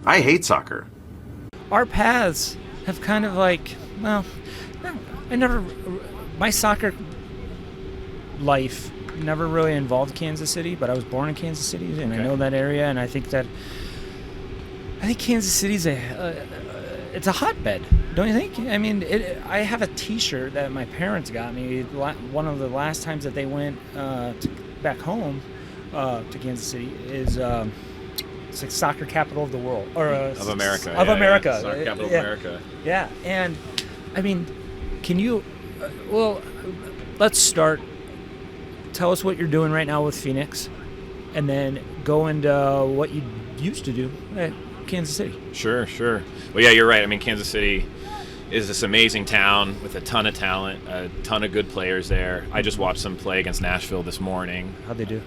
I hate soccer. Our paths have kind of like, well, my soccer life never really involved Kansas City, but I was born in Kansas City, and I know that area, and I think Kansas City's it's a hotbed, don't you think? I mean, I have a T-shirt that my parents got me. One of the last times that they went back home to Kansas City is it's like soccer capital of the world, or of America. America. Yeah. Soccer capital of America. Yeah, and I mean, can you? Well, let's start. Tell us what you're doing right now with Phoenix, and then go into what you used to do at Kansas City. Sure. Well, yeah, you're right. I mean, Kansas City is this amazing town with a ton of talent, a ton of good players there. I just watched them play against Nashville this morning. How'd they do?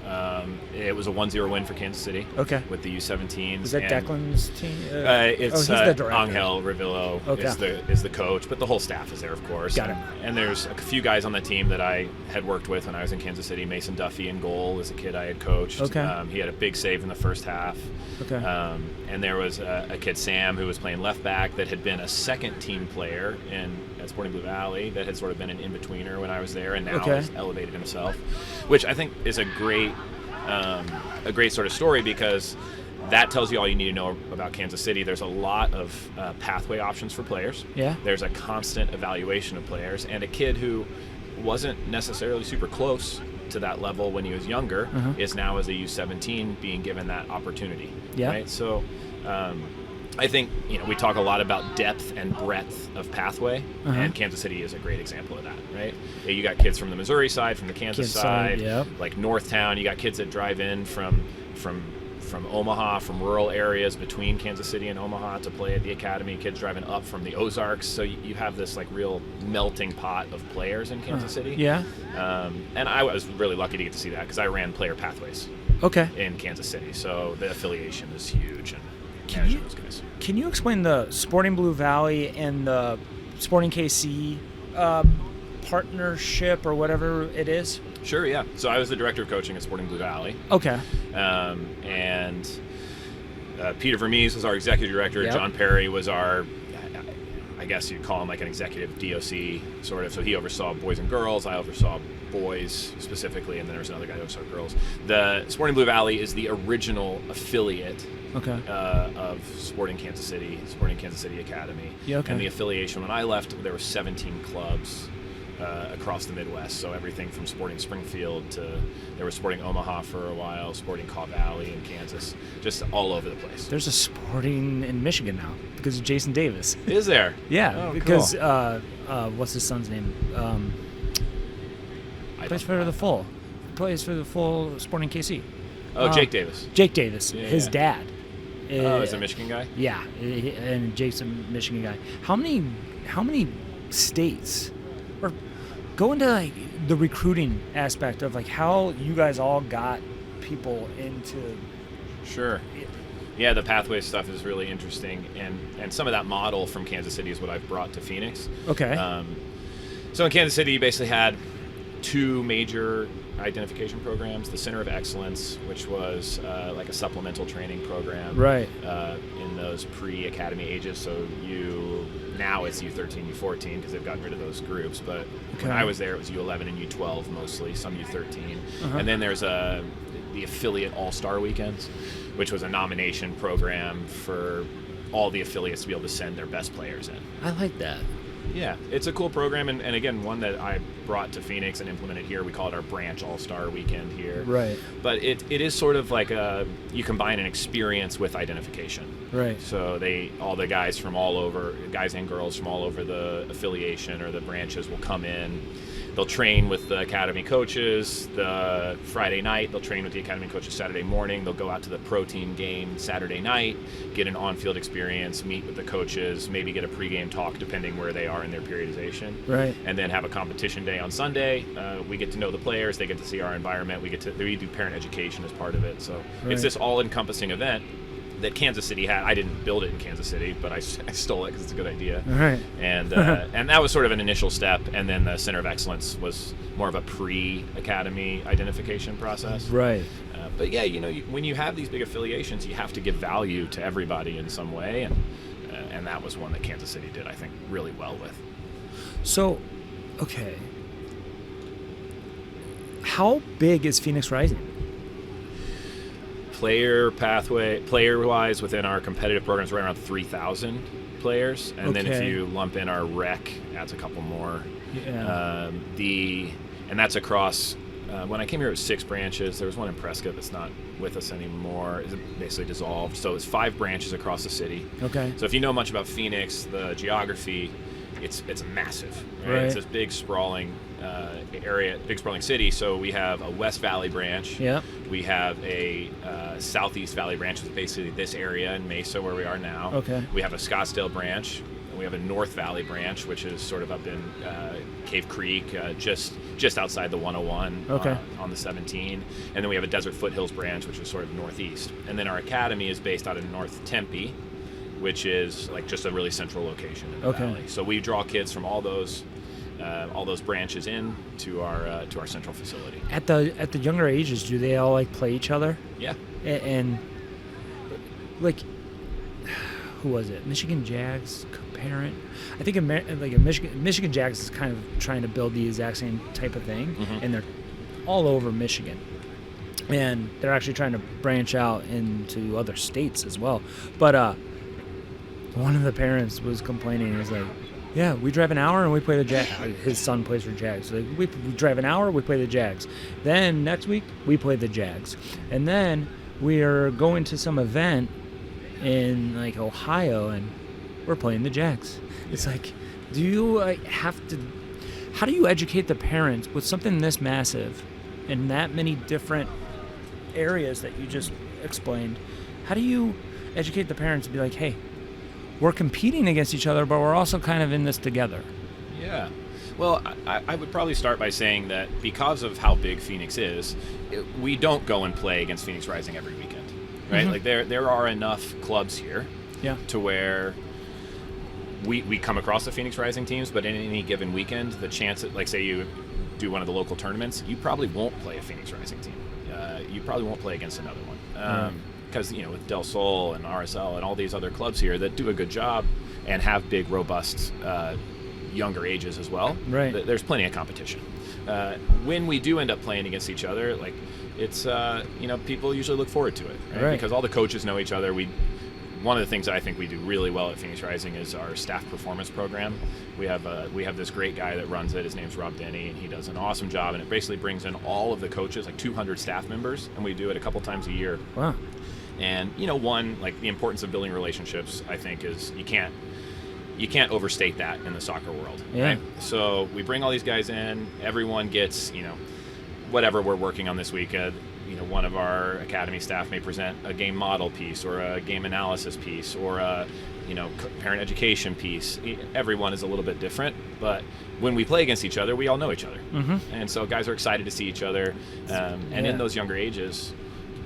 It was a 1-0 win for Kansas City. Okay. With the U17s. Is that Declan's team? It's he's the director. Angel Revillo is the coach, but the whole staff is there, of course. Got it. And there's a few guys on the team that I had worked with when I was in Kansas City. Mason Duffy in goal as a kid I had coached. Okay. He had a big save in the first half. Okay. And there was a kid, Sam, who was playing left back that had been a second-team player at Sporting Blue Valley that had sort of been an in-betweener when I was there, and now has elevated himself, which I think is a great sort of story, because that tells you all you need to know about Kansas City. There's a lot of pathway options for players. Yeah. There's a constant evaluation of players, and a kid who wasn't necessarily super close to that level when he was younger is now, as a U17, being given that opportunity. Yeah. Right. So I think we talk a lot about depth and breadth of pathway, and Kansas City is a great example of that. Right. You got kids from the Missouri side, from the Kansas side, like Northtown. You got kids that drive in from Omaha, from rural areas between Kansas City and Omaha to play at the academy. Kids driving up from the Ozarks. So you have this like real melting pot of players in Kansas City. Yeah. And I was really lucky to get to see that, because I ran player pathways. Okay. In Kansas City, so the affiliation is huge, and those guys. Can you explain the Sporting Blue Valley and the Sporting KC partnership, or whatever it is? Sure, yeah. So I was the director of coaching at Sporting Blue Valley. Okay. And Peter Vermees was our executive director. Yep. John Perry was our, I guess you'd call him like an executive DOC, sort of. So he oversaw boys and girls. I oversaw boys specifically, and then there was another guy who oversaw girls. The Sporting Blue Valley is the original affiliate of Sporting Kansas City Academy. Yeah, okay. And the affiliation, when I left, there were 17 clubs across the Midwest. So everything from Sporting Springfield to, there was Sporting Omaha for a while, Sporting Caw Valley in Kansas, just all over the place. There's a Sporting in Michigan now because of Jason Davis. Is there? Yeah, oh, because cool. What's his son's name? Plays for the full Sporting KC. Oh, Jake Davis. Jake Davis, Yeah, his dad. Is a Michigan guy? Yeah, and Jake's a Michigan guy. How many states, or go into like the recruiting aspect of like how you guys all got people into. Sure. Yeah, the pathway stuff is really interesting, and some of that model from Kansas City is what I've brought to Phoenix. Okay. So in Kansas City, you basically had two major identification programs: the Center of Excellence, which was like a supplemental training program, right, in those pre-academy ages. So now it's U13, U14 because they've gotten rid of those groups. But when I was there, it was U11 and U12 mostly, some U13, and then there's the affiliate All-Star Weekends, which was a nomination program for all the affiliates to be able to send their best players in. I like that. Yeah, it's a cool program, and again, one that I brought to Phoenix and implemented here. We call it our branch All-Star Weekend here. Right. But it is sort of like you combine an experience with identification. Right. So all the guys from all over, guys and girls from all over the affiliation or the branches will come in. They'll train with the academy coaches the Friday night. They'll train with the academy coaches Saturday morning. They'll go out to the pro team game Saturday night, get an on-field experience, meet with the coaches, maybe get a pregame talk depending where they are in their periodization. Right. And then have a competition day on Sunday. We get to know the players. They get to see our environment. We do parent education as part of it. So It's this all-encompassing event that Kansas City had. I didn't build it in Kansas City, but I stole it because it's a good idea. All right. And and that was sort of an initial step, and then the Center of Excellence was more of a pre-academy identification process. Right. But yeah, when you have these big affiliations, you have to give value to everybody in some way, and that was one that Kansas City did, I think, really well with. So, okay, how big is Phoenix Rising? Player-wise, within our competitive programs, we're around 3,000 players, and then if you lump in our rec, adds a couple more. Yeah. And that's across. When I came here, it was 6 branches. There was one in Prescott that's not with us anymore. It basically dissolved. So it's 5 branches across the city. Okay. So if you know much about Phoenix, the geography, it's massive. Right? It's this big sprawling area, big sprawling city. So we have a West Valley branch. Yeah. We have a Southeast Valley branch, which is basically this area in Mesa where we are now. Okay. We have a Scottsdale branch. We have a North Valley branch, which is sort of up in Cave Creek, just outside the 101 on the 17. And then we have a Desert Foothills branch, which is sort of northeast. And then our academy is based out of North Tempe, which is like just a really central location in the valley. So we draw kids from all those branches in to our central facility. At the younger ages, do they all like play each other? Yeah. And like, who was it? Michigan Jags parent. I think Michigan Jags is kind of trying to build the exact same type of thing, and they're all over Michigan, and they're actually trying to branch out into other states as well. But one of the parents was complaining. He was like, "Yeah, we drive an hour and we play the Jags." His son plays for Jags. So like, we drive an hour, we play the Jags. Then next week we play the Jags, and then we are going to some event in like Ohio, and we're playing the Jags. It's like, do you have to? How do you educate the parents with something this massive, and that many different areas that you just explained? How do you educate the parents to be like, hey, we're competing against each other, but we're also kind of in this together? Yeah. Well, I would probably start by saying that because of how big Phoenix is, we don't go and play against Phoenix Rising every weekend, right? Like there are enough clubs here to where we come across the Phoenix Rising teams, but in any given weekend, the chance that, like, say you do one of the local tournaments, you probably won't play a Phoenix Rising team. You probably won't play against another one. Because, with Del Sol and RSL and all these other clubs here that do a good job and have big, robust younger ages as well, there's plenty of competition. When we do end up playing against each other, like, it's, people usually look forward to it, right? Because all the coaches know each other. One of the things that I think we do really well at Phoenix Rising is our staff performance program. We have this great guy that runs it. His name's Rob Denny, and he does an awesome job. And it basically brings in all of the coaches, like 200 staff members, and we do it a couple times a year. Wow. And one, like, the importance of building relationships, I think, is you can't overstate that in the soccer world. Yeah. Right? So we bring all these guys in. Everyone gets whatever we're working on this week. One of our academy staff may present a game model piece or a game analysis piece or a parent education piece. Everyone is a little bit different, but when we play against each other, we all know each other. And so guys are excited to see each other. And in those younger ages,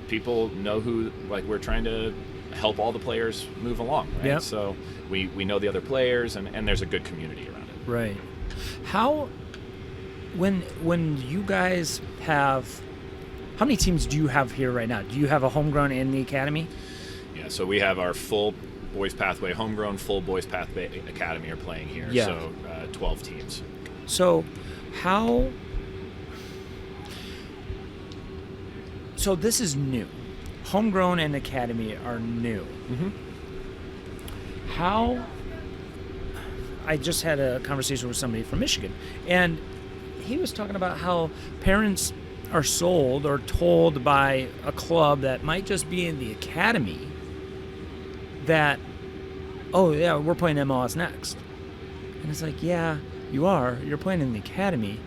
people know who, like, we're trying to help all the players move along, right? Yep. So we know the other players, and there's a good community around it. Right. How, when you guys have, how many teams do you have here right now? Do you have a homegrown in the academy? Yeah, so we have our full boys pathway homegrown, full boys pathway academy are playing here. Yeah. So 12 teams. So how, so this is new. Homegrown and academy are new. How, I just had a conversation with somebody from Michigan, and he was talking about how parents are sold or told by a club that might just be in the academy that, oh yeah, we're playing MLS next. And it's like, yeah, you are. You're playing in the academy.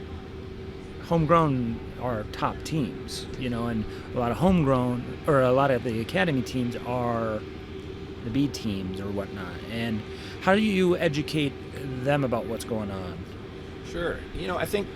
Homegrown are top teams, and a lot of homegrown, or a lot of the academy teams are the B teams or whatnot. And how do you educate them about what's going on? Sure. I think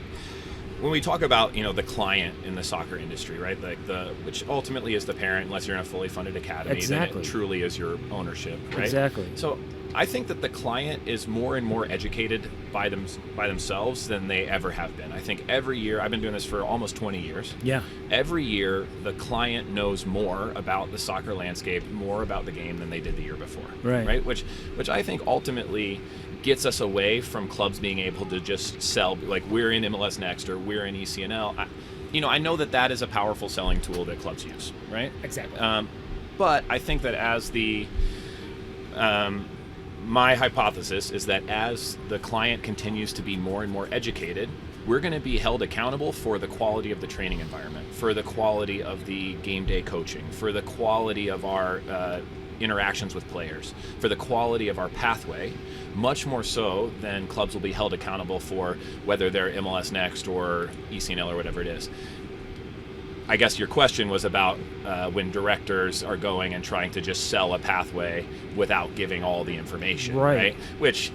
when we talk about, the client in the soccer industry, right? Like which ultimately is the parent, unless you're in a fully funded academy, exactly. then it truly is your ownership, right? Exactly. So I think that the client is more and more educated by themselves than they ever have been. I think every year, I've been doing this for almost 20 years. Yeah. Every year, the client knows more about the soccer landscape, more about the game than they did the year before. Right. Which I think ultimately gets us away from clubs being able to just sell, like, we're in MLS Next or we're in ECNL. I know that is a powerful selling tool that clubs use, right? Exactly. But I think that as my hypothesis is that as the client continues to be more and more educated, we're going to be held accountable for the quality of the training environment, for the quality of the game day coaching, for the quality of our interactions with players, for the quality of our pathway, much more so than clubs will be held accountable for whether they're MLS Next or ECNL or whatever it is. I guess your question was about when directors are going and trying to just sell a pathway without giving all the information, right? Which,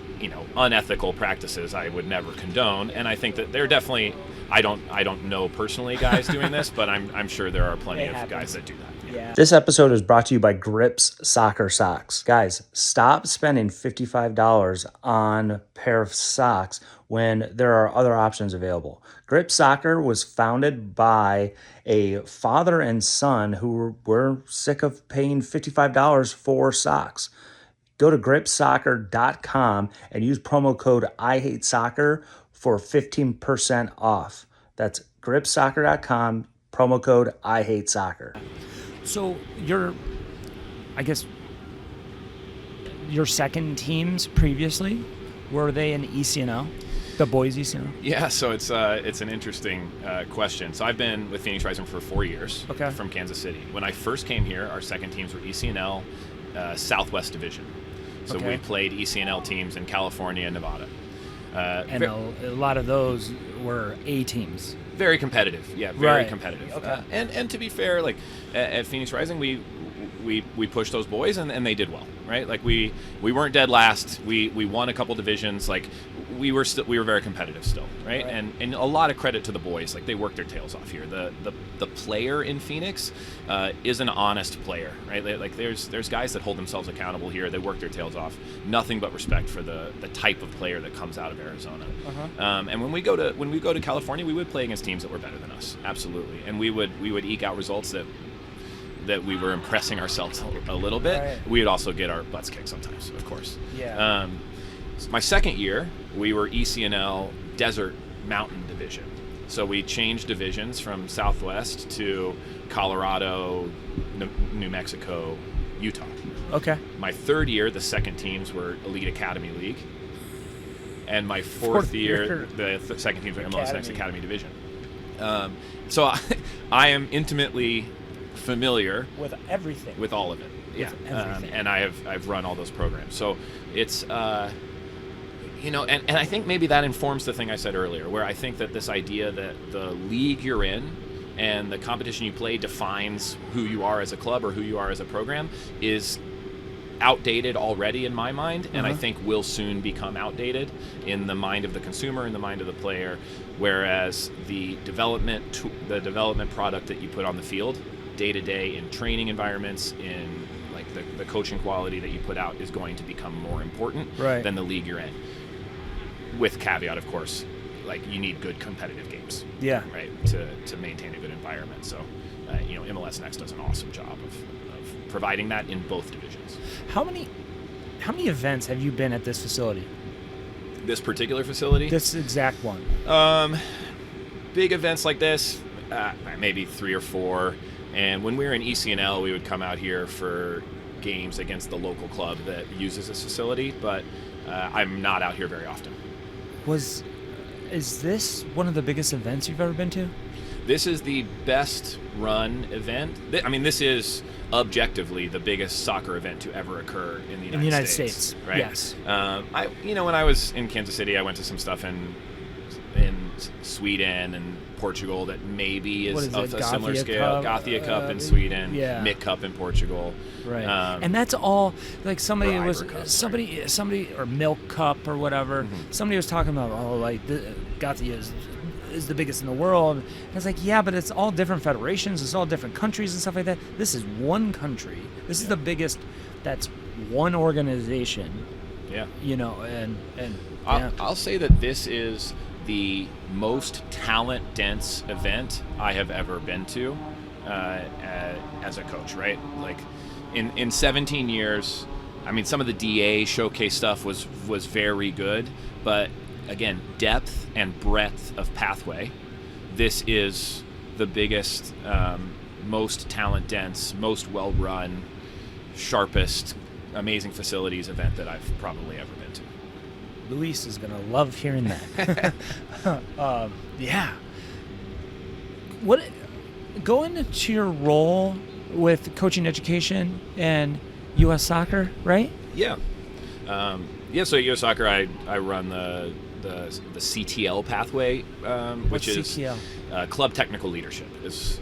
unethical practices I would never condone, and I think that they're definitely, I don't know personally guys doing this, but I'm sure there are plenty of guys that do that. Yeah. This episode is brought to you by Grips Soccer Socks. Guys, stop spending $55 on a pair of socks when there are other options available. Grips Soccer was founded by a father and son who were sick of paying $55 for socks. Go to gripsoccer.com and use promo code IHateSoccer for 15% off. That's gripsoccer.com, promo code IHateSoccer. So your second teams previously, were they in ECNL, the boys ECNL? Yeah, so it's an interesting question. So I've been with Phoenix Rising for 4 years. Okay. From Kansas City. When I first came here, our second teams were ECNL Southwest Division. So we played ECNL teams in California and Nevada. And a lot of those were A teams. Very competitive, yeah, very Right. competitive. Okay. And to be fair, like at Phoenix Rising, we pushed those boys and they did well, right? Like we weren't dead last. We won a couple divisions. Like we were very competitive still, right? And a lot of credit to the boys. Like they worked their tails off here. The player in Phoenix is an honest player, right? Like there's guys that hold themselves accountable here. They work their tails off. Nothing but respect for the type of player that comes out of Arizona. And when we go to California, we would play against teams that were better than us, absolutely. And we would eke out results that we were impressing ourselves a little bit. Right. We would also get our butts kicked sometimes, of course. Yeah. My second year, we were ECNL Desert Mountain Division. So we changed divisions from Southwest to Colorado, New Mexico, Utah. Okay. My third year, the second teams were Elite Academy League. And my fourth year, the second teams were MLS Next Academy Division. So I am intimately familiar with everything, with all of it. Yeah. And I've run all those programs. So it's and I think maybe that informs the thing I said earlier, where I think that this idea that the league you're in and the competition you play defines who you are as a club or who you are as a program is outdated already in my mind, and I think will soon become outdated in the mind of the consumer, in the mind of the player, whereas the development product that you put on the field day to day in training environments, in like the coaching quality that you put out, is going to become more important than the league you're in. With caveat, of course, like you need good competitive games. Yeah. Right. To maintain a good environment. So, MLS Next does an awesome job of providing that in both divisions. How many events have you been at this facility? This particular facility? This exact one. Big events like this, maybe 3 or 4. And when we were in ECNL, we would come out here for games against the local club that uses this facility, but I'm not out here very often. Is this one of the biggest events you've ever been to? This is the best run event. This is objectively the biggest soccer event to ever occur in the United States. Right? Yes. When I was in Kansas City, I went to some stuff in Sweden and Portugal that maybe is of a similar scale. Gothia Cup in Sweden, Mick Cup in Portugal. Right. And that's all, like somebody or Milk Cup or whatever. Somebody was talking about, Gothia is is the biggest in the world. And it's like, yeah, but it's all different federations. It's all different countries and stuff like that. This is one country. This is the biggest. That's one organization. Yeah. And I'll say that this is the most talent-dense event I have ever been to as a coach, right? Like, in 17 years, I mean, some of the DA showcase stuff was very good, but again, depth and breadth of pathway. This is the biggest, most talent-dense, most well-run, sharpest, amazing facilities event that I've probably ever been to. Luis is gonna love hearing that. Yeah. What going into your role with coaching education and U.S. Soccer, right? Yeah. So at U.S. Soccer, I run the CTL pathway, which is CTL? Club Technical Leadership.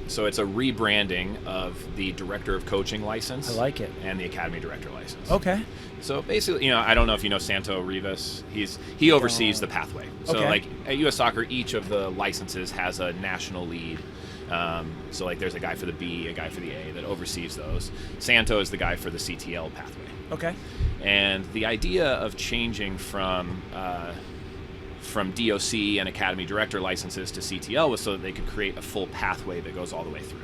So it's a rebranding of the Director of Coaching license. I like it. And the Academy Director license. Okay. So basically, I don't know if you know Santo Rivas. He oversees the pathway. So like at U.S. Soccer, each of the licenses has a national lead. So like there's a guy for the B, a guy for the A that oversees those. Santo is the guy for the CTL pathway. Okay. And the idea of changing from DOC and Academy Director licenses to CTL was so that they could create a full pathway that goes all the way through.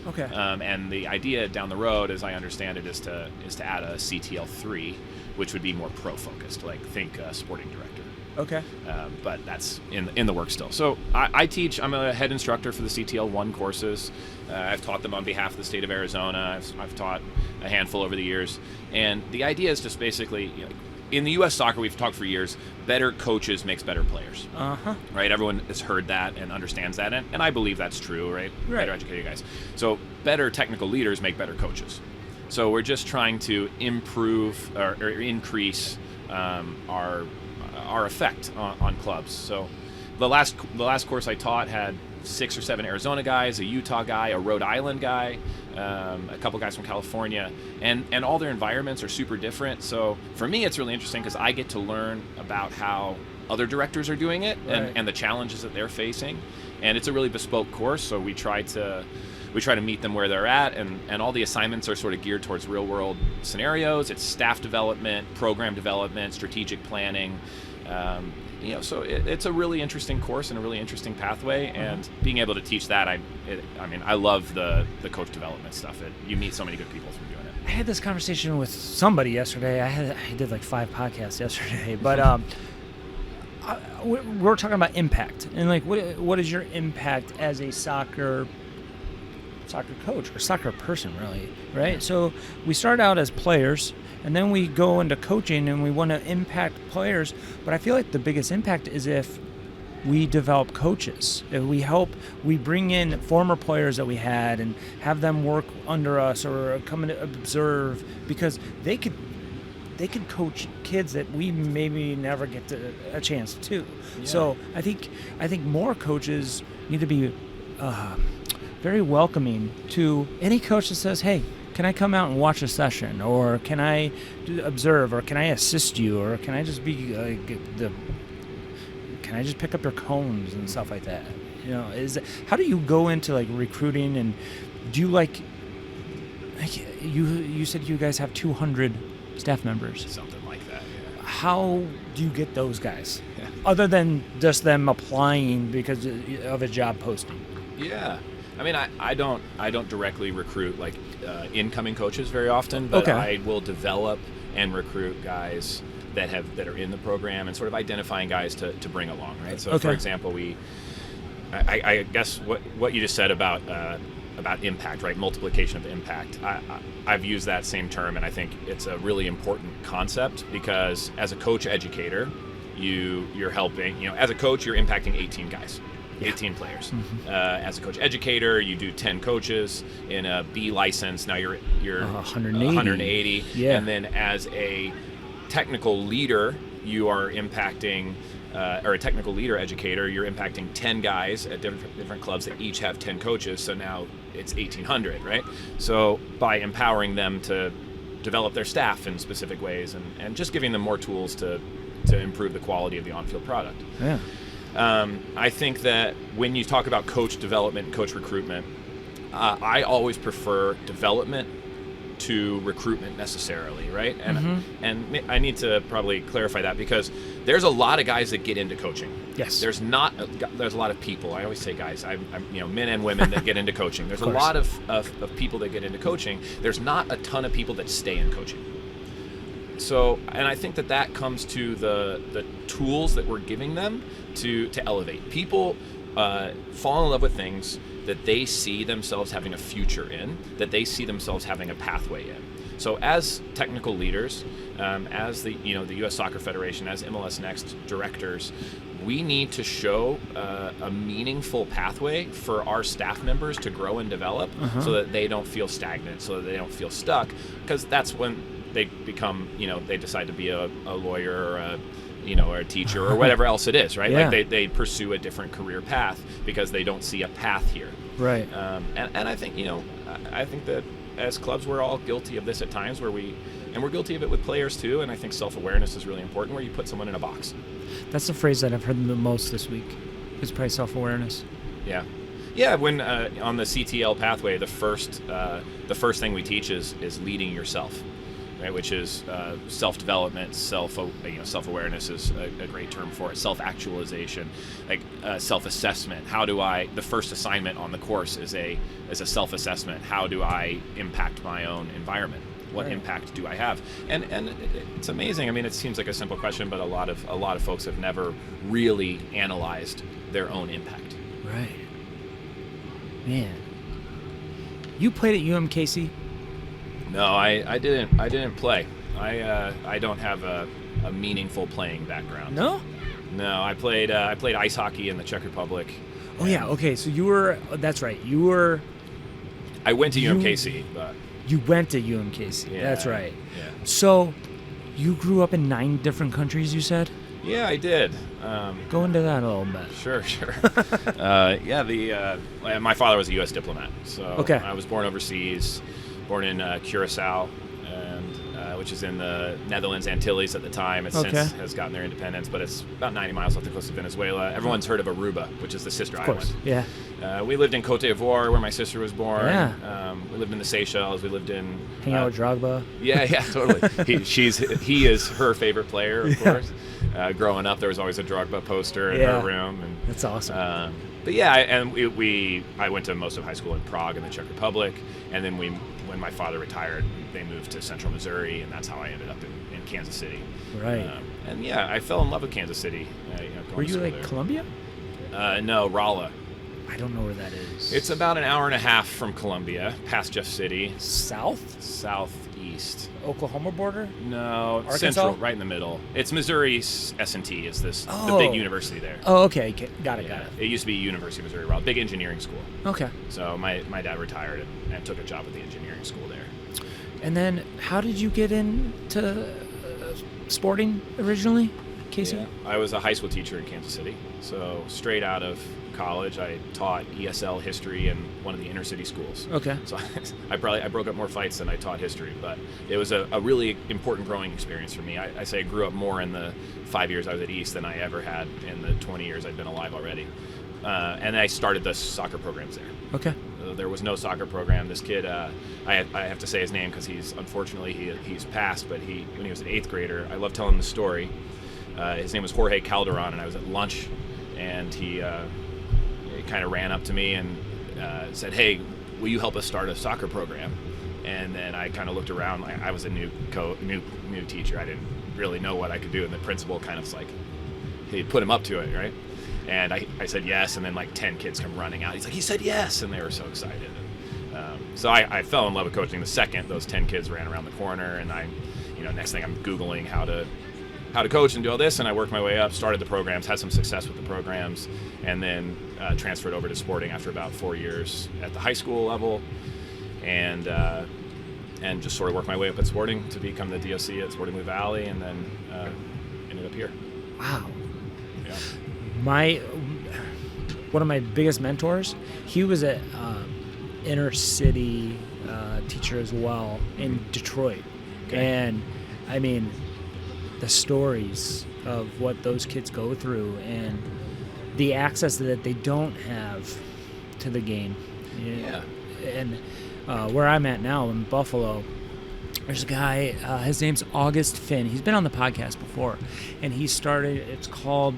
Okay. And the idea down the road, as I understand it, is to add a CTL3, which would be more pro-focused, like think sporting director. Okay. But that's in the works still. So I teach. I'm a head instructor for the CTL1 courses. I've taught them on behalf of the state of Arizona. I've taught a handful over the years. And the idea is just basically, in the U.S. Soccer, we've talked for years, better coaches makes better players. Uh-huh. Right? Everyone has heard that and understands that. And I believe that's true, right? Better educated guys. So better technical leaders make better coaches. So we're just trying to improve or increase our effect on clubs. So the last course I taught had 6 or 7 Arizona guys, a Utah guy, a Rhode Island guy, a couple guys from California, and all their environments are super different. So for me, it's really interesting because I get to learn about how other directors are doing it and the challenges that they're facing. And it's a really bespoke course, so we try to meet them where they're at, and all the assignments are sort of geared towards real world scenarios. It's staff development, program development, strategic planning. So it's a really interesting course and a really interesting pathway, and being able to teach that, I love the coach development stuff. You meet so many good people from doing it. I had this conversation with somebody yesterday. I did like 5 podcasts yesterday, but we're talking about impact and like what is your impact as a soccer coach or soccer person, really, right? So we start out as players, and then we go into coaching and we want to impact players, but I feel like the biggest impact is if we develop coaches. If we bring in former players that we had and have them work under us or come and observe, because they could coach kids that we maybe never get a chance to. Yeah. So I think more coaches need to be very welcoming to any coach that says, hey, can I come out and watch a session, or can I observe, or can I assist you, or can I just be can I just pick up your cones and stuff like that? How do you go into like recruiting, and do you like you said you guys have 200 staff members, something like that? Yeah. How do you get those guys, other than just them applying because of a job posting? Yeah. I mean, I don't directly recruit like incoming coaches very often, but I will develop and recruit guys that are in the program and sort of identifying guys to bring along, right? So, for example, I guess what you just said about impact, right? Multiplication of impact. I've used that same term, and I think it's a really important concept because as a coach educator, you're helping. As a coach, you're impacting 18 guys. 18 players. Mm-hmm. As a coach educator, you do 10 coaches in a B license. Now you're 180. Yeah. And then as a technical leader, you are impacting, or a technical leader educator, you're impacting 10 guys at different clubs that each have 10 coaches. So now it's 1,800, right? So by empowering them to develop their staff in specific ways and just giving them more tools to improve the quality of the on-field product. Yeah. I think that when you talk about coach development and coach recruitment, I always prefer development to recruitment necessarily, right? And I need to probably clarify that, because there's a lot of guys that get into coaching. Yes. There's a lot of people. I always say guys. I'm men and women that get into coaching. There's a lot of people that get into coaching. There's not a ton of people that stay in coaching. So, and I think that comes to the tools that we're giving them to elevate. People fall in love with things that they see themselves having a future in, that they see themselves having a pathway in. So as technical leaders, as the U.S. Soccer Federation, as MLS Next directors, we need to show a meaningful pathway for our staff members to grow and develop, so that they don't feel stagnant, so that they don't feel stuck, because that's when they become, they decide to be a lawyer or or a teacher or whatever else it is, right? Yeah. Like they pursue a different career path because they don't see a path here. Right. And I think, I think that as clubs, we're all guilty of this at times, we're guilty of it with players too. And I think self-awareness is really important, where you put someone in a box. That's the phrase that I've heard the most this week, is probably self-awareness. Yeah. Yeah. When on the CTL pathway, the first thing we teach is leading yourself. Right, which is self-development, self-awareness is a great term for it. Self-actualization, like self-assessment. The first assignment on the course is a self-assessment. How do I impact my own environment? What impact do I have? And it's amazing. I mean, it seems like a simple question, but a lot of folks have never really analyzed their own impact. Right. Man, you played at UMKC. No, I didn't play. I don't have a meaningful playing background. No? No, I played ice hockey in the Czech Republic. Oh yeah, okay. So you were. That's right. You were. I went to UMKC, but you went to UMKC. Yeah, that's right. Yeah. So, you grew up in 9 different countries. You said. Yeah, I did. Go into that a little bit. Sure. My father was a U.S. diplomat, so I was born overseas. Born in Curacao, which is in the Netherlands Antilles at the time. It since has gotten their independence, but it's about 90 miles off the coast of Venezuela. Everyone's heard of Aruba, which is the sister island. Yeah. We lived in Côte d'Ivoire, where my sister was born. Yeah. We lived in the Seychelles. We lived in... Hang out with Drogba. Yeah, totally. He is her favorite player, of course. Growing up, there was always a Drogba poster in her room. And, that's awesome. But yeah, I went to most of high school in Prague in the Czech Republic, and then when my father retired, they moved to Central Missouri, and that's how I ended up in Kansas City. Right. And yeah, I fell in love with Kansas City. Were you like Columbia? No, Rolla. I don't know where that is. It's about an hour and a half from Columbia, past Jeff City. Southeast. Oklahoma border? No, Arkansas? Central, right in the middle. It's Missouri's S&T. Is the big university there? Oh, okay. Got it. It used to be University of Missouri, Rolla, big engineering school. Okay. So my dad retired and took a job at the engineering school there. And then, how did you get into sporting originally, Casey? Yeah, I was a high school teacher in Kansas City. So straight out of college, I taught ESL history in one of the inner city schools. Okay. So I broke up more fights than I taught history, but it was a really important growing experience for me. I say I grew up more in the 5 years I was at East than I ever had in the 20 years I'd been alive already. And I started the soccer programs there. Okay. There was no soccer program. This kid, I have to say his name because he's passed, but when he was an 8th grader, I love telling the story. His name was Jorge Calderon, and I was at lunch, and he kind of ran up to me and said, "Hey, will you help us start a soccer program?" And then I kind of looked around. I was a new teacher. I didn't really know what I could do, and the principal kind of was like, he put him up to it, right? And I said yes, and then like 10 kids come running out. He's like, he said yes, and they were so excited. So I fell in love with coaching the second those 10 kids ran around the corner, and next thing I'm Googling how to coach and do all this, and I worked my way up, started the programs, had some success with the programs, and then transferred over to sporting after about 4 years at the high school level, and just sort of worked my way up at sporting to become the DOC at Sporting Blue Valley, and then ended up here. Wow. Yeah. One of my biggest mentors, he was an inner city teacher as well in Detroit. Okay. And I mean, the stories of what those kids go through, and the access that they don't have to the game. Yeah. And where I'm at now in Buffalo, there's a guy, his name's August Finn. He's been on the podcast before, and he started, it's called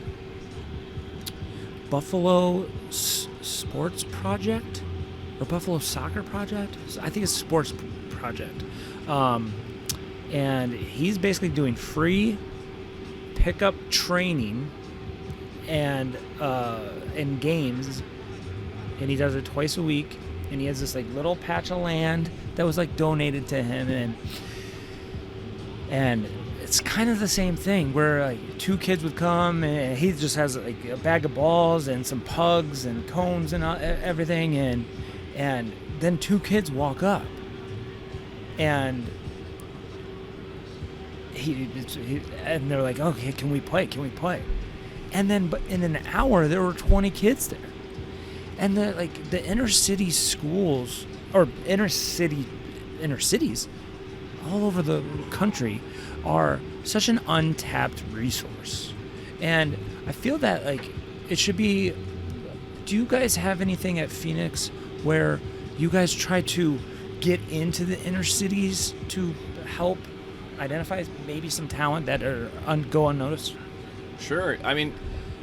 Buffalo Sports Project, or Buffalo Soccer Project. I think it's Sports Project. And he's basically doing free pickup training and games, and he does it twice a week. And he has this like little patch of land that was like donated to him, and it's kind of the same thing where like 2 kids would come, and he just has like a bag of balls and some pugs and cones and everything, and then 2 kids walk up, and and they're like, okay, can we play? And then, but in an hour, there were 20 kids there. And the inner city schools, or inner cities all over the country are such an untapped resource. And I feel that like it should be, do you guys have anything at Phoenix where you guys try to get into the inner cities to help identify maybe some talent that go unnoticed? Sure. I mean,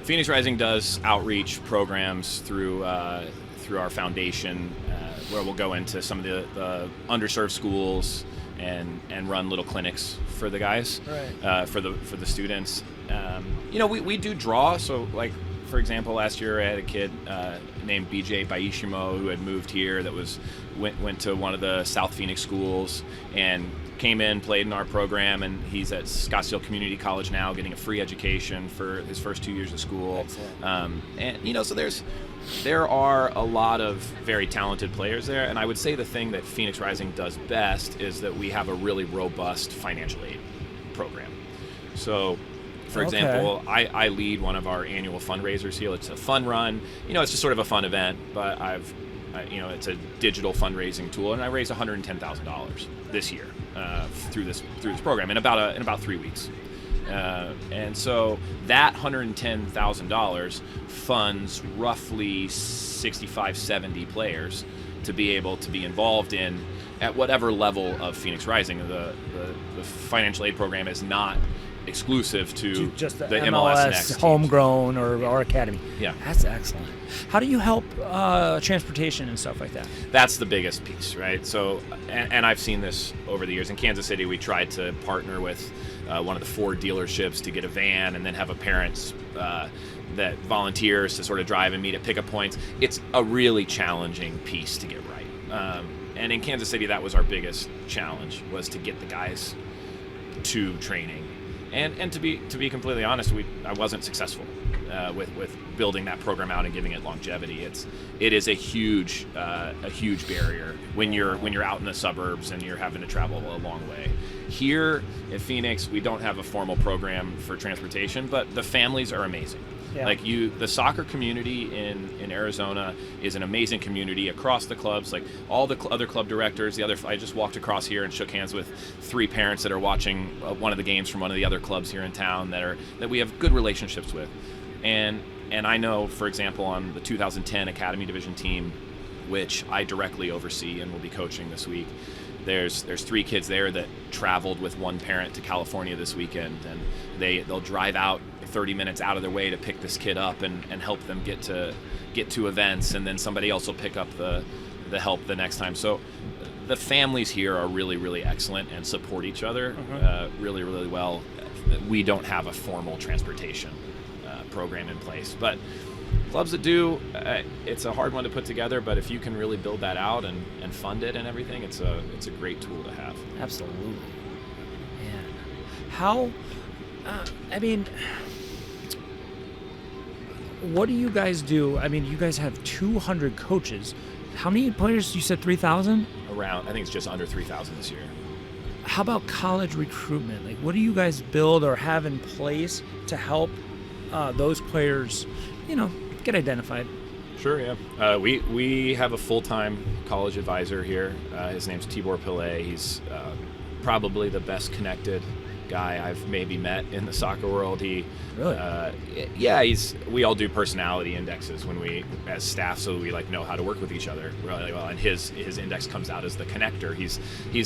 Phoenix Rising does outreach programs through our foundation, where we'll go into some of the underserved schools and run little clinics for the guys, right. for the students. We do draw. So, like, for example, last year I had a kid named BJ Baishimo who had moved here that went to one of the South Phoenix schools and came in, played in our program, and he's at Scottsdale Community College now, getting a free education for his first 2 years of school. So there are a lot of very talented players there, and I would say the thing that Phoenix Rising does best is that we have a really robust financial aid program. So, for example, I lead one of our annual fundraisers here. It's a fun run. It's just sort of a fun event, but it's a digital fundraising tool, and I raised $110,000 this year through this program in about 3 weeks. And so that $110,000 funds roughly 65, 70 players to be able to be involved in at whatever level of Phoenix Rising. The financial aid program is not exclusive to just the MLS Next homegrown or academy. Yeah, that's excellent. How do you help transportation and stuff like that? That's the biggest piece, right? So, and I've seen this over the years. In Kansas City, we tried to partner with one of the Ford dealerships to get a van, and then have a parents that volunteers to sort of drive and meet at pickup points. It's a really challenging piece to get right. And in Kansas City, that was our biggest challenge, was to get the guys to training. And to be completely honest, I wasn't successful with building that program out and giving it longevity. It is a huge barrier when you're out in the suburbs and you're having to travel a long way. Here at Phoenix, we don't have a formal program for transportation, but the families are amazing. Yeah. Like the soccer community in Arizona is an amazing community across the clubs. Like all the other club directors, I just walked across here and shook hands with 3 parents that are watching one of the games from one of the other clubs here in town that we have good relationships with. And I know, for example, on the 2010 Academy Division team, which I directly oversee and will be coaching this week, there's 3 kids there that traveled with one parent to California this weekend, and they'll drive out 30 minutes out of their way to pick this kid up and help them get to events, and then somebody else will pick up the help the next time. So the families here are really, really excellent and support each other really, really well. We don't have a formal transportation program in place, but clubs that do, it's a hard one to put together, but if you can really build that out and fund it and everything, it's a great tool to have. Absolutely. Man. How, what do you guys do? I mean, you guys have 200 coaches. How many players? You said 3,000? Around, I think it's just under 3,000 this year. How about college recruitment? Like, what do you guys build or have in place to help those players, get identified? Sure, yeah. We have a full-time college advisor here. His name's Tibor Pillay. He's probably the best connected guy I've maybe met in the soccer world. He, really, yeah, we all do personality indexes when we as staff, so we like know how to work with each other really well. And his index comes out as the connector. He's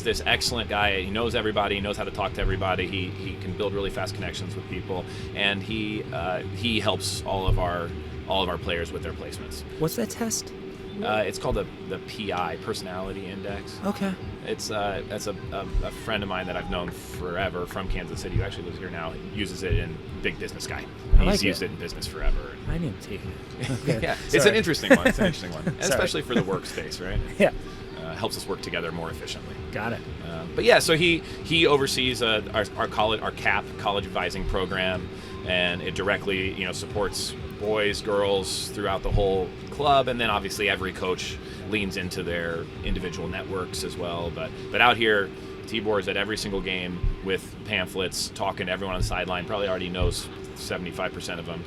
this excellent guy. He knows everybody. He knows how to talk to everybody. He can build really fast connections with people, and he helps all of our players with their placements. What's that test? It's called the PI, Personality Index. Okay. That's a friend of mine that I've known forever from Kansas City, who actually lives here now. He uses it in big business guy. He's used it in business forever. I need to take it. Okay. Yeah, it's an interesting one. Especially for the workspace, right? Yeah. Helps us work together more efficiently. Got it. But yeah, so he oversees our CAP college advising program, and it directly supports boys, girls throughout the whole club, and then obviously every coach leans into their individual networks as well. But out here, Tibor is at every single game with pamphlets, talking to everyone on the sideline. Probably already knows 75% of them.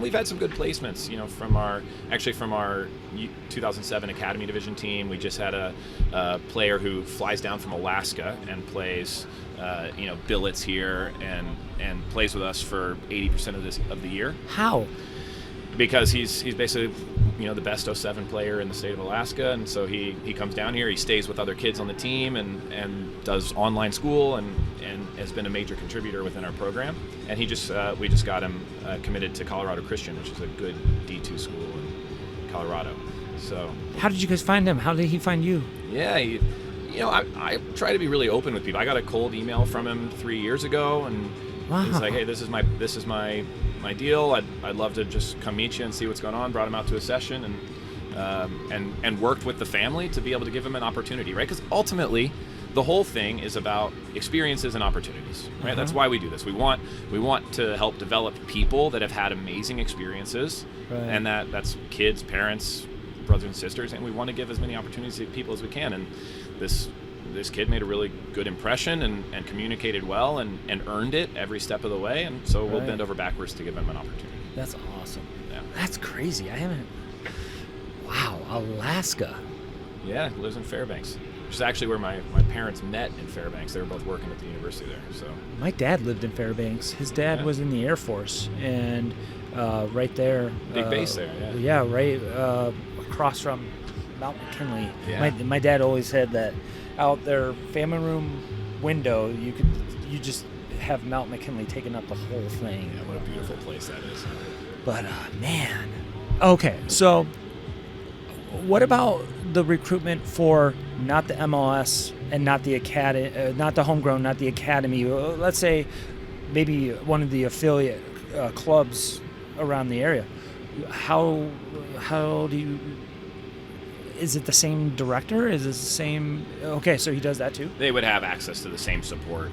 We've had some good placements. From our 2007 Academy Division team, we just had a player who flies down from Alaska and plays, billets here and plays with us for 80% of the year. How? Because he's basically the best 07 player in the state of Alaska, and so he comes down here. He stays with other kids on the team and does online school and has been a major contributor within our program. And we just got him committed to Colorado Christian, which is a good D2 school in Colorado. So how did you guys find him? How did he find you? Yeah, I try to be really open with people. I got a cold email from him 3 years ago, and wow. He's like, hey, this is my deal. I'd love to just come meet you and see what's going on. Brought him out to a session and worked with the family to be able to give him an opportunity, right? Because ultimately, the whole thing is about experiences and opportunities, right? That's why we do this. We want to help develop people that have had amazing experiences, right. And that's kids, parents, brothers and sisters, and we want to give as many opportunities to people as we can. And this kid made a really good impression and communicated well and earned it every step of the way, and so we'll bend over backwards to give him an opportunity. That's awesome. Yeah. That's crazy. Wow, Alaska. Yeah, he lives in Fairbanks, which is actually where my parents met in Fairbanks. They were both working at the university there. So my dad lived in Fairbanks. His dad was in the Air Force, and right there. Big base there, yeah. Yeah, right across from Mount McKinley. Yeah. My dad always said that out their family room window, you just have Mount McKinley taking up the whole thing. Yeah, what a beautiful place that is. But man, okay. So, what about the recruitment for not the MLS and not the academy, not the homegrown, not the academy? Let's say maybe one of the affiliate clubs around the area. How do you? Is it the same director? Is it the same? Okay, so he does that too. They would have access to the same support.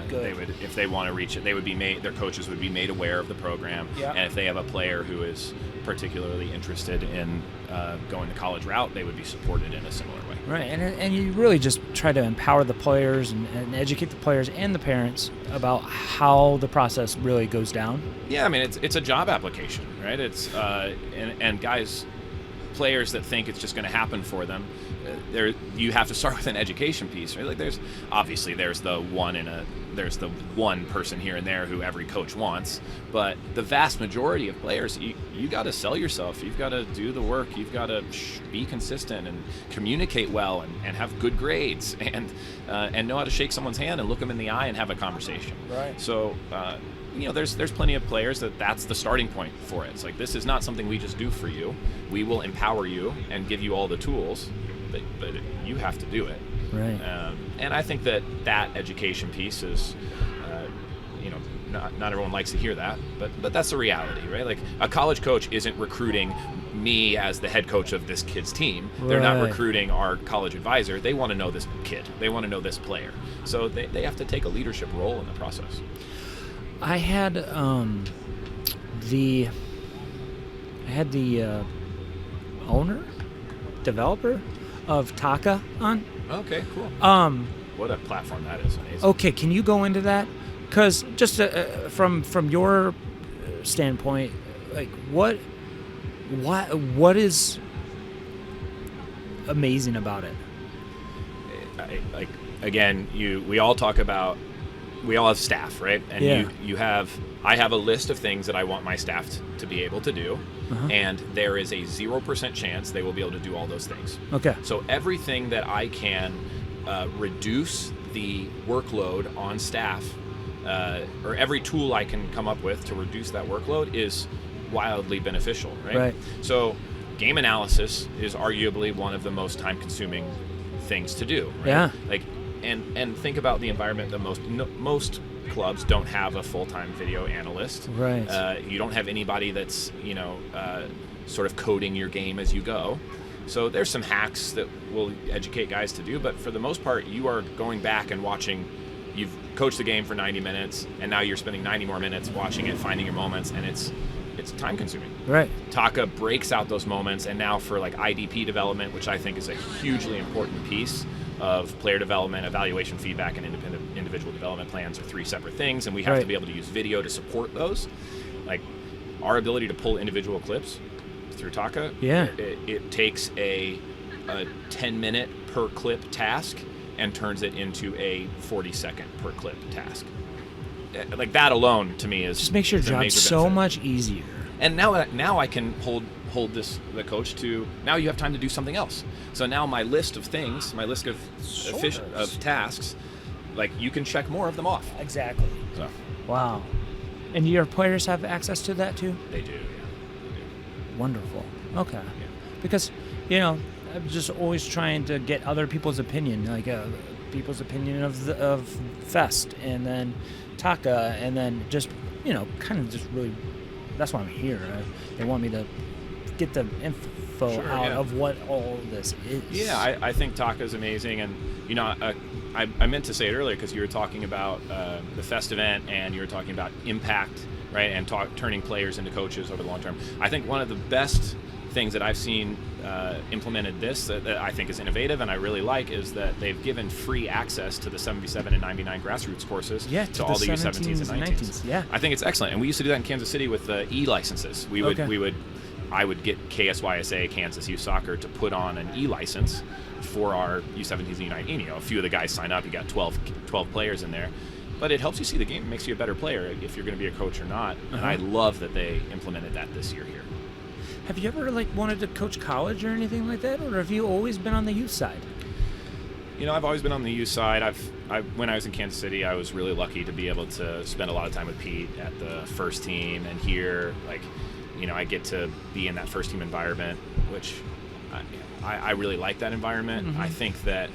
Good. They would, if they want to reach it, they would be made. Their coaches would be made aware of the program, and if they have a player who is particularly interested in going the college route, they would be supported in a similar way. Right, and you really just try to empower the players and educate the players and the parents about how the process really goes down. Yeah, I mean it's a job application, right? It's and guys. Players that think it's just going to happen for them, you have to start with an education piece, right? Like there's the one person here and there who every coach wants, but the vast majority of players, you got to sell yourself. You've got to do the work. You've got to be consistent and communicate well and have good grades and know how to shake someone's hand and look them in the eye and have a conversation. Right. So. There's plenty of players that's the starting point for it. It's like, this is not something we just do for you. We will empower you and give you all the tools, but you have to do it. Right. And I think that education piece is, not everyone likes to hear that, but that's the reality, right? Like a college coach isn't recruiting me as the head coach of this kid's team. They're not recruiting our college advisor. They want to know this kid. They want to know this player. So they have to take a leadership role in the process. I had the developer of Taka on. Okay, cool. What a platform that is! Amazing. Okay, can you go into that? Because just from your standpoint, like what is amazing about it? Again, we all talk about we all have staff, right? And I have a list of things that I want my staff to be able to do, and there is a 0% chance they will be able to do all those things. Okay. So everything that I can reduce the workload on staff, or every tool I can come up with to reduce that workload is wildly beneficial, right? Right. So game analysis is arguably one of the most time-consuming things to do, right? Yeah. Like, and think about the environment that most clubs don't have a full-time video analyst. Right. You don't have anybody that's, sort of coding your game as you go. So there's some hacks that we'll educate guys to do, but for the most part, you are going back and watching. You've coached the game for 90 minutes, and now you're spending 90 more minutes watching it, finding your moments, and it's time-consuming. Right. Taka breaks out those moments, and now for like IDP development, which I think is a hugely important piece of player development, evaluation, feedback, and individual development plans are 3 separate things, and we have to be able to use video to support those. Like our ability to pull individual clips through Taka, it takes a 10-minute per clip task and turns it into a 40-second per clip task. Like that alone to me is just makes your job so much easier. And now I can hold the coach to, now you have time to do something else. So now my list of things, my list of tasks, like you can check more of them off. Exactly. So. Wow. And your players have access to that too? They do, yeah. They do. Wonderful. Okay. Yeah. Because, I'm just always trying to get other people's opinion, like people's opinion of Fest, and then Taka, and then just, kind of just really, that's why I'm here. They want me to get the info of what all this is. Yeah, I think Taka is amazing, and I meant to say it earlier because you were talking about the Fest event, and you were talking about impact, right, and turning players into coaches over the long term. I think one of the best things that I've seen implemented that I think is innovative and I really like is that they've given free access to the 77 and 99 grassroots courses to all the U17s and 19s. Yeah. I think it's excellent, and we used to do that in Kansas City with the e-licenses. I would get KSYSA, Kansas Youth Soccer, to put on an e-license for our U17s and U19. A few of the guys sign up. You got 12 players in there. But it helps you see the game. It makes you a better player if you're going to be a coach or not. And I love that they implemented that this year here. Have you ever wanted to coach college or anything like that, or have you always been on the youth side? I've always been on the youth side. When I was in Kansas City, I was really lucky to be able to spend a lot of time with Pete at the first team, and here, I get to be in that first team environment, which I really like that environment. Mm-hmm. I think that,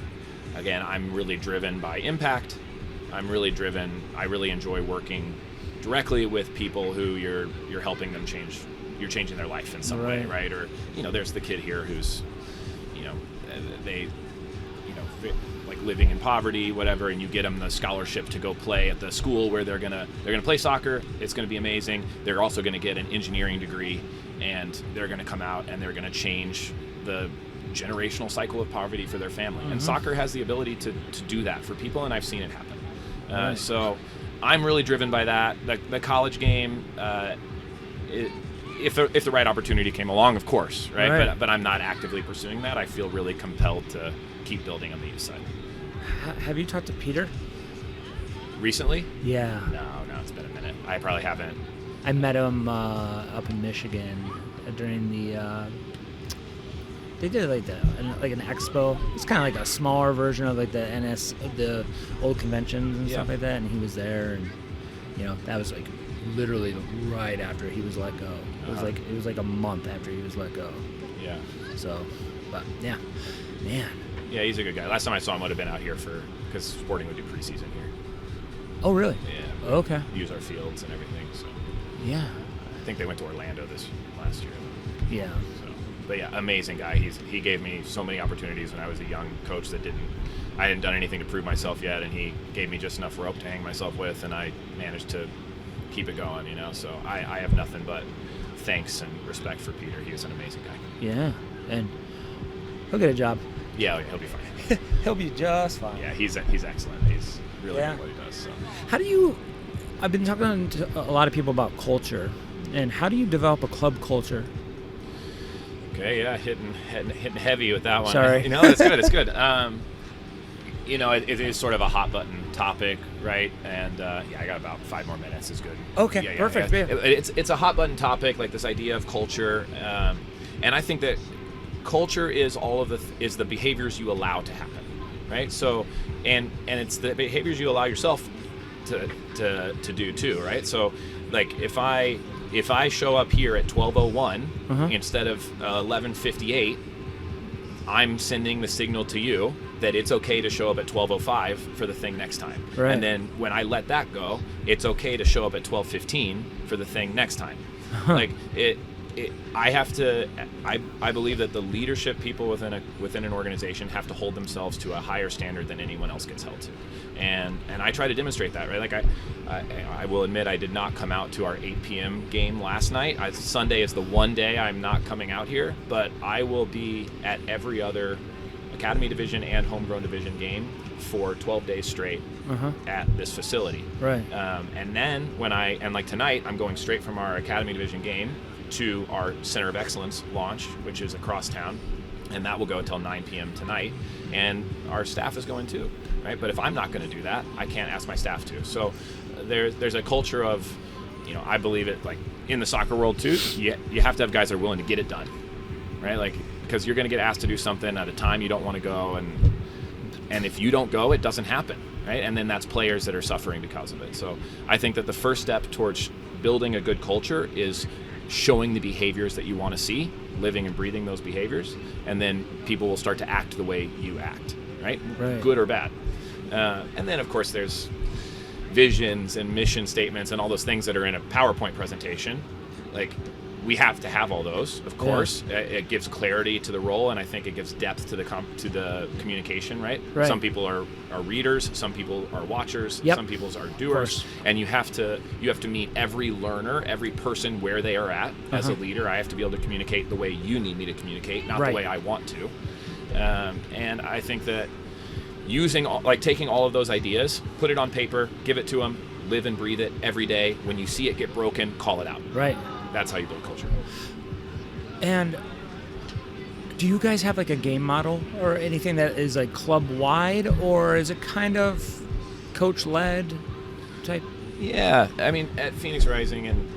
again, I'm really driven by impact. I really enjoy working directly with people who you're helping them change. You're changing their life in some way, right? Or, there's the kid here who's, they, living in poverty, whatever, and you get them the scholarship to go play at the school where they're gonna play soccer. It's gonna be amazing. They're also gonna get an engineering degree, and they're gonna come out and they're gonna change the generational cycle of poverty for their family. And soccer has the ability to do that for people, and I've seen it happen. So I'm really driven by that. The college game, if the right opportunity came along, of course, right? But I'm not actively pursuing that. I feel really compelled to keep building on the east side. Have you talked to Peter? Recently? Yeah. No, it's been a minute. I probably haven't. I met him up in Michigan during the. They did an expo. It's kind of like a smaller version of the old conventions and stuff like that. And he was there, and that was literally right after he was let go. It was a month after he was let go. Yeah. So, but yeah, man. Yeah, he's a good guy. Last time I saw him would have been out here because Sporting would do preseason here. Oh, really? Yeah. Okay. Use our fields and everything. So. Yeah. I think they went to Orlando last year. Yeah. So, but yeah, amazing guy. He gave me so many opportunities when I was a young coach I hadn't done anything to prove myself yet, and he gave me just enough rope to hang myself with, and I managed to keep it going. So I have nothing but thanks and respect for Peter. He was an amazing guy. Yeah, and he'll get a job. Yeah, he'll be fine. He'll be just fine. Yeah, he's excellent. He's really good at what he does. So. How do you? I've been talking to a lot of people about culture, and how do you develop a club culture? Okay, yeah, hitting heavy with that one. Sorry. It's good. It's good. it is sort of a hot button topic, right? And I got about 5 more minutes. Is good. Okay, perfect. Yeah. It's a hot button topic, like this idea of culture, and I think that culture is is the behaviors you allow to happen, right? So, and it's the behaviors you allow yourself to do too, right? So, like if I show up here at 12:01 instead of 11:58, I'm sending the signal to you that it's okay to show up at 12:05 for the thing next time. Right. And then when I let that go, it's okay to show up at 12:15 for the thing next time. Like I believe that the leadership people within an organization have to hold themselves to a higher standard than anyone else gets held to, and I try to demonstrate that, right? Like I will admit I did not come out to our 8 p.m. game last night. Sunday is the one day I'm not coming out here, but I will be at every other Academy Division and Homegrown Division game for 12 days straight at this facility. Right. And then like tonight, I'm going straight from our Academy Division game to our Center of Excellence launch, which is across town, and that will go until 9 p.m. tonight, and our staff is going too, right? But if I'm not going to do that, I can't ask my staff to. So there's a culture of, I believe it, like in the soccer world too, you have to have guys that are willing to get it done, right? Like, because you're going to get asked to do something at a time you don't want to go, and if you don't go, it doesn't happen, right? And then that's players that are suffering because of it. So I think that the first step towards building a good culture is showing the behaviors that you want to see, living and breathing those behaviors, and then people will start to act the way you act, right? Good or bad. And then, of course, there's visions and mission statements and all those things that are in a PowerPoint presentation. Like, we have to have all those, of course. Yeah. It gives clarity to the role, and I think it gives depth to the communication, right? Some people are readers, some people are watchers, some people are doers, and you have to meet every learner, every person where they are at. As a leader, I have to be able to communicate the way you need me to communicate, not the way I want to. And I think that taking all of those ideas, put it on paper, give it to them, live and breathe it every day. When you see it get broken, call it out. Right. That's how you build culture. And do you guys have like a game model or anything that is like club wide, or is it kind of coach led type? Yeah, I mean, at Phoenix Rising and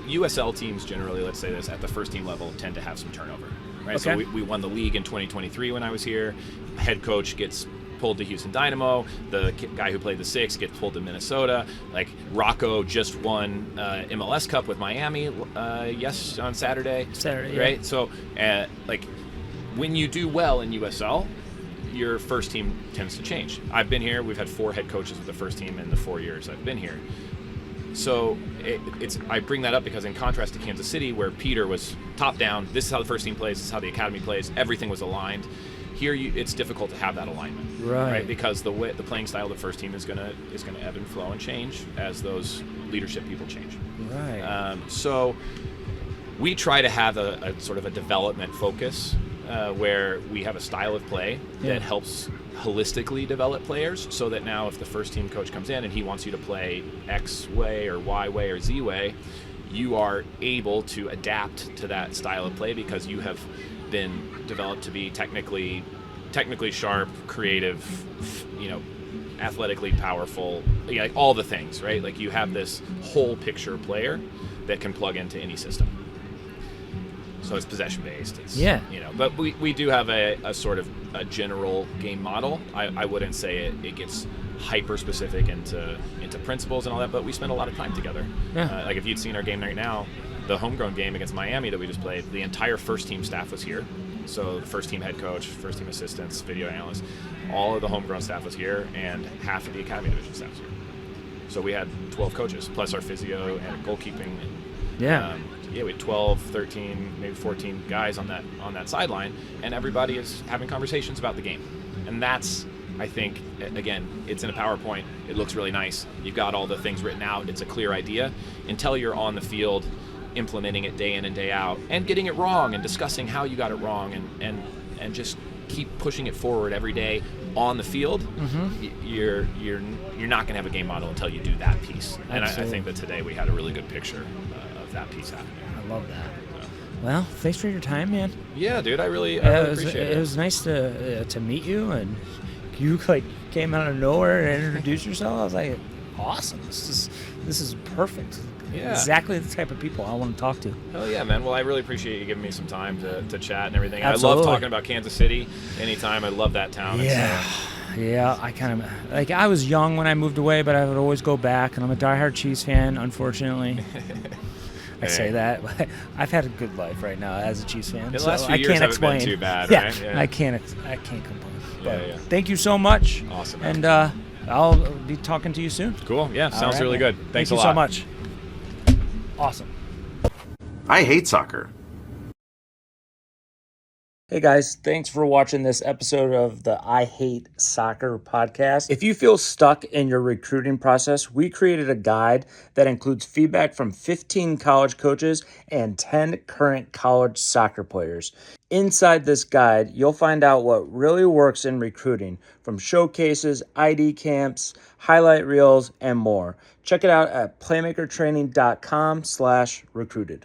USL teams generally, let's say this, at the first team level tend to have some turnover, right? So we won the league in 2023 when I was here. Head coach gets pulled to Houston Dynamo. The guy who played the 6 gets pulled to Minnesota. Like, Rocco just won MLS Cup with Miami on Saturday. Right? Yeah. So, like, when you do well in USL, your first team tends to change. I've been here. We've had 4 head coaches with the first team in the 4 years I've been here. So I bring that up because in contrast to Kansas City, where Peter was top down, this is how the first team plays, this is how the academy plays, everything was aligned. Here, it's difficult to have that alignment, right? Because the playing style of the first team is gonna ebb and flow and change as those leadership people change. Right. So we try to have a sort of a development focus where we have a style of play that helps holistically develop players, so that now if the first team coach comes in and he wants you to play X way or Y way or Z way, you are able to adapt to that style of play because you have been developed to be technically sharp, creative, athletically powerful, like all the things, right? Like, you have this whole picture player that can plug into any system. So it's possession based. But we do have a sort of a general game model. I wouldn't say it gets hyper specific into principles and all that, but we spend a lot of time together. Yeah. Like, if you'd seen our game right now, the homegrown game against Miami that we just played, the entire first team staff was here. So the first team head coach, first team assistants, video analysts, all of the homegrown staff was here, and half of the academy division staff was here. So we had 12 coaches plus our physio and goalkeeping. We had 12, 13, maybe 14 guys on that sideline, and everybody is having conversations about the game. And that's, I think, again, it's in a PowerPoint. It looks really nice. You've got all the things written out. It's a clear idea. Until you're on the field implementing it day in and day out and getting it wrong and discussing how you got it wrong and just keep pushing it forward every day on the field, you're not going to have a game model until you do that piece. And I think that today we had a really good picture of that piece happening. I love that. Well, thanks for your time, man. Yeah, dude, I really appreciate it. It was nice to meet you and you like came out of nowhere and introduced yourself. I was like, awesome. This is perfect. Yeah. Exactly the type of people I want to talk to. Oh yeah, man. Well, I really appreciate you giving me some time to chat and everything. Absolutely. I love talking about Kansas City anytime. I love that town. Yeah. Yeah, I kind of like. I was young when I moved away, but I would always go back. And I'm a diehard Chiefs fan, unfortunately. I say that, but I've had a good life right now as a Chiefs fan. The last few I years can't haven't explain. been too bad, yeah, right? Yeah. I can't complain. But Yeah. thank you so much. Awesome. And I'll be talking to you soon. Cool. Yeah, sounds really good. Thanks a lot. Thank you so much. Awesome. I hate soccer. Hey guys, thanks for watching this episode of the I Hate Soccer podcast. If you feel stuck in your recruiting process, we created a guide that includes feedback from 15 college coaches and 10 current college soccer players. Inside this guide, you'll find out what really works in recruiting, from showcases, ID camps, highlight reels, and more. Check it out at playmakertraining.com/recruited.